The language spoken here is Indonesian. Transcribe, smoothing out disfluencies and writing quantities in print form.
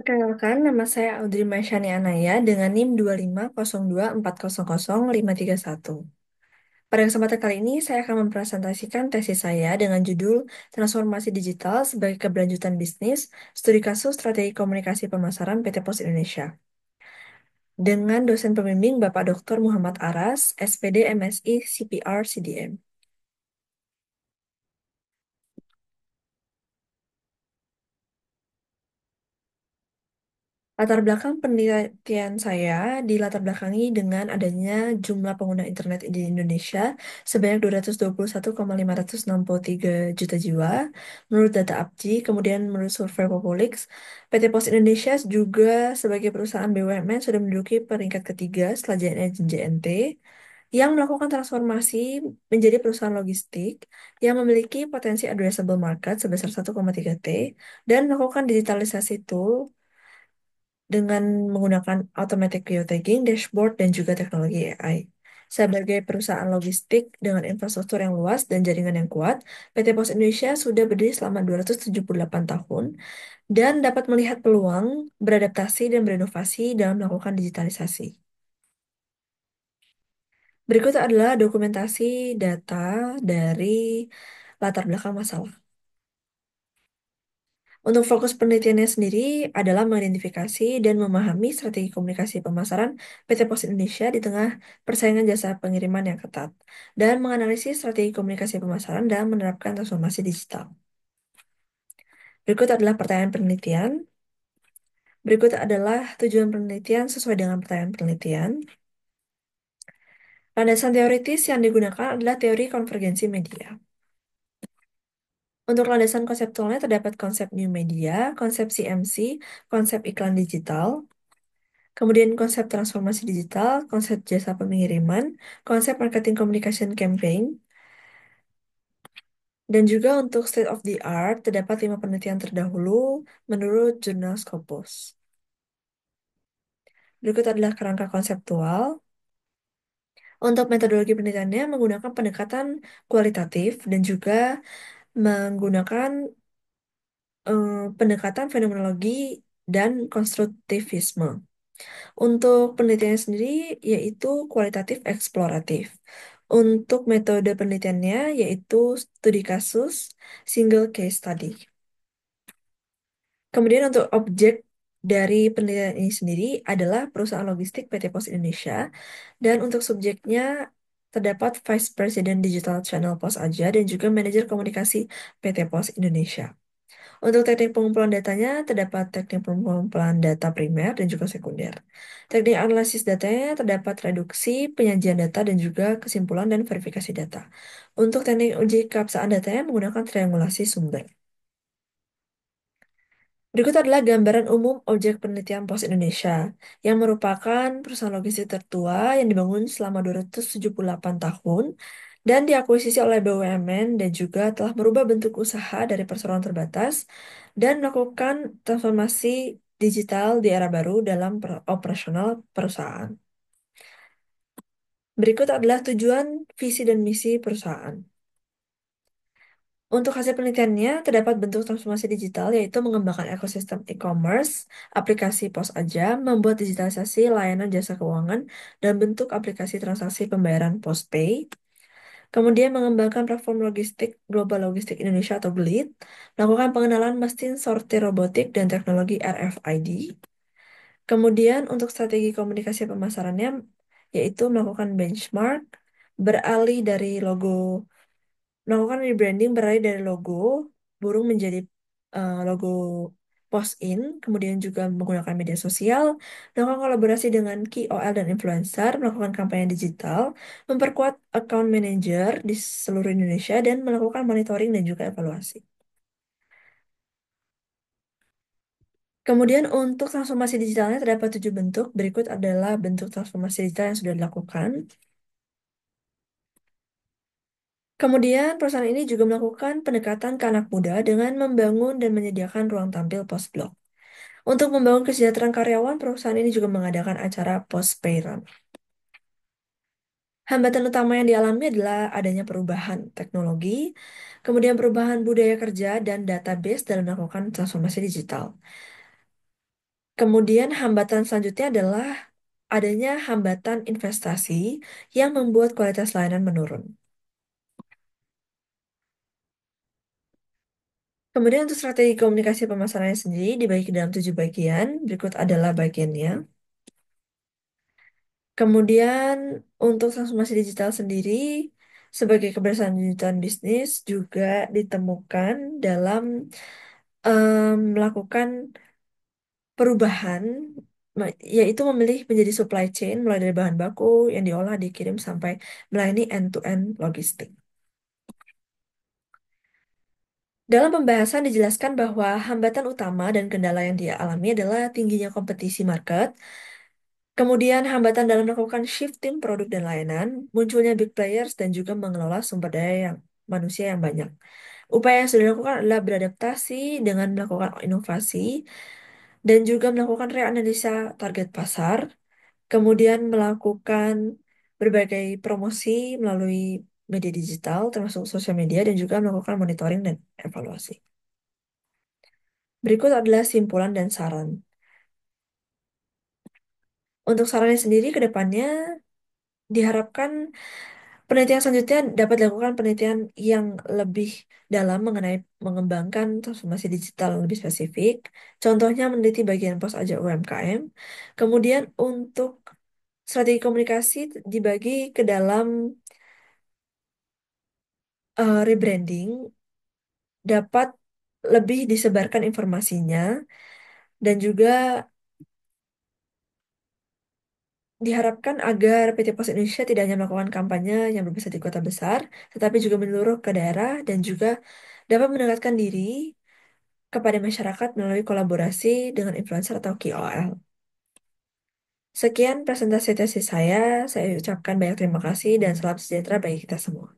Perkenalkan, nama saya Audrey Masyani Anaya dengan NIM 2502400531. Pada kesempatan kali ini, saya akan mempresentasikan tesis saya dengan judul Transformasi Digital sebagai Keberlanjutan Bisnis, Studi Kasus Strategi Komunikasi Pemasaran PT Pos Indonesia. Dengan dosen pembimbing Bapak Dr. Muhammad Aras, SPD MSI CPR CDM. Latar belakang penelitian saya dilatar belakangi dengan adanya jumlah pengguna internet di Indonesia sebanyak 221,563 juta jiwa menurut data APJI, kemudian menurut survei Populix, PT Pos Indonesia juga sebagai perusahaan BUMN sudah menduduki peringkat ketiga setelah JNE dan JNT yang melakukan transformasi menjadi perusahaan logistik yang memiliki potensi addressable market sebesar 1,3 T dan melakukan digitalisasi tool dengan menggunakan automatic geotagging, dashboard, dan juga teknologi AI. Sebagai perusahaan logistik dengan infrastruktur yang luas dan jaringan yang kuat, PT Pos Indonesia sudah berdiri selama 278 tahun dan dapat melihat peluang, beradaptasi, dan berinovasi dalam melakukan digitalisasi. Berikut adalah dokumentasi data dari latar belakang masalah. Untuk fokus penelitiannya sendiri adalah mengidentifikasi dan memahami strategi komunikasi pemasaran PT Pos Indonesia di tengah persaingan jasa pengiriman yang ketat, dan menganalisis strategi komunikasi pemasaran dalam menerapkan transformasi digital. Berikut adalah pertanyaan penelitian. Berikut adalah tujuan penelitian sesuai dengan pertanyaan penelitian. Landasan teoritis yang digunakan adalah teori konvergensi media. Untuk landasan konseptualnya terdapat konsep new media, konsep CMC, konsep iklan digital, kemudian konsep transformasi digital, konsep jasa pengiriman, konsep marketing communication campaign, dan juga untuk state of the art terdapat 5 penelitian terdahulu menurut jurnal Scopus. Berikut adalah kerangka konseptual. Untuk metodologi penelitiannya menggunakan pendekatan kualitatif dan juga menggunakan pendekatan fenomenologi dan konstruktivisme. Untuk penelitiannya sendiri yaitu kualitatif eksploratif. Untuk metode penelitiannya yaitu studi kasus, single case study. Kemudian untuk objek dari penelitian ini sendiri adalah perusahaan logistik PT Pos Indonesia dan untuk subjeknya terdapat Vice President Digital Channel Pos Aja dan juga manajer komunikasi PT Pos Indonesia. Untuk teknik pengumpulan datanya, terdapat teknik pengumpulan data primer dan juga sekunder. Teknik analisis datanya terdapat reduksi, penyajian data, dan juga kesimpulan dan verifikasi data. Untuk teknik uji keabsahan datanya menggunakan triangulasi sumber. Berikut adalah gambaran umum objek penelitian Pos Indonesia, yang merupakan perusahaan logistik tertua yang dibangun selama 278 tahun dan diakuisisi oleh BUMN dan juga telah merubah bentuk usaha dari perseroan terbatas dan melakukan transformasi digital di era baru dalam operasional perusahaan. Berikut adalah tujuan, visi, dan misi perusahaan. Untuk hasil penelitiannya, terdapat bentuk transformasi digital yaitu mengembangkan ekosistem e-commerce, aplikasi pos aja, membuat digitalisasi layanan jasa keuangan, dan bentuk aplikasi transaksi pembayaran postpay. Kemudian mengembangkan platform logistik Global Logistik Indonesia atau GLID, melakukan pengenalan mesin sortir robotik dan teknologi RFID. Kemudian untuk strategi komunikasi pemasarannya, yaitu melakukan benchmark, beralih dari logo melakukan rebranding beralih dari logo burung menjadi logo post in, kemudian juga menggunakan media sosial, melakukan kolaborasi dengan KOL dan influencer, melakukan kampanye digital, memperkuat account manager di seluruh Indonesia, dan melakukan monitoring dan juga evaluasi. Kemudian untuk transformasi digitalnya terdapat 7 bentuk. Berikut adalah bentuk transformasi digital yang sudah dilakukan. Kemudian, perusahaan ini juga melakukan pendekatan ke anak muda dengan membangun dan menyediakan ruang tampil post-blok. Untuk membangun kesejahteraan karyawan, perusahaan ini juga mengadakan acara post-pay run. Hambatan utama yang dialami adalah adanya perubahan teknologi, kemudian perubahan budaya kerja dan database dalam melakukan transformasi digital. Kemudian hambatan selanjutnya adalah adanya hambatan investasi yang membuat kualitas layanan menurun. Kemudian untuk strategi komunikasi pemasarannya sendiri dibagi ke dalam 7 bagian. Berikut adalah bagiannya. Kemudian untuk transformasi digital sendiri sebagai keberlanjutan bisnis juga ditemukan dalam melakukan perubahan, yaitu memilih menjadi supply chain mulai dari bahan baku yang diolah, dikirim sampai melayani end-to-end logistik. Dalam pembahasan dijelaskan bahwa hambatan utama dan kendala yang dia alami adalah tingginya kompetisi market, kemudian hambatan dalam melakukan shifting produk dan layanan, munculnya big players dan juga mengelola sumber daya yang manusia yang banyak. Upaya yang sudah dilakukan adalah beradaptasi dengan melakukan inovasi dan juga melakukan reanalisa target pasar, kemudian melakukan berbagai promosi melalui media digital termasuk sosial media dan juga melakukan monitoring dan evaluasi. Berikut adalah simpulan dan saran. Untuk sarannya sendiri ke depannya diharapkan penelitian selanjutnya dapat dilakukan penelitian yang lebih dalam mengenai mengembangkan transformasi digital yang lebih spesifik. Contohnya meneliti bagian pos aja UMKM. Kemudian untuk strategi komunikasi dibagi ke dalam rebranding, dapat lebih disebarkan informasinya dan juga diharapkan agar PT Pos Indonesia tidak hanya melakukan kampanye yang berbesar di kota besar, tetapi juga menyeluruh ke daerah dan juga dapat mendekatkan diri kepada masyarakat melalui kolaborasi dengan influencer atau KOL. Sekian presentasi tesis saya ucapkan banyak terima kasih dan salam sejahtera bagi kita semua.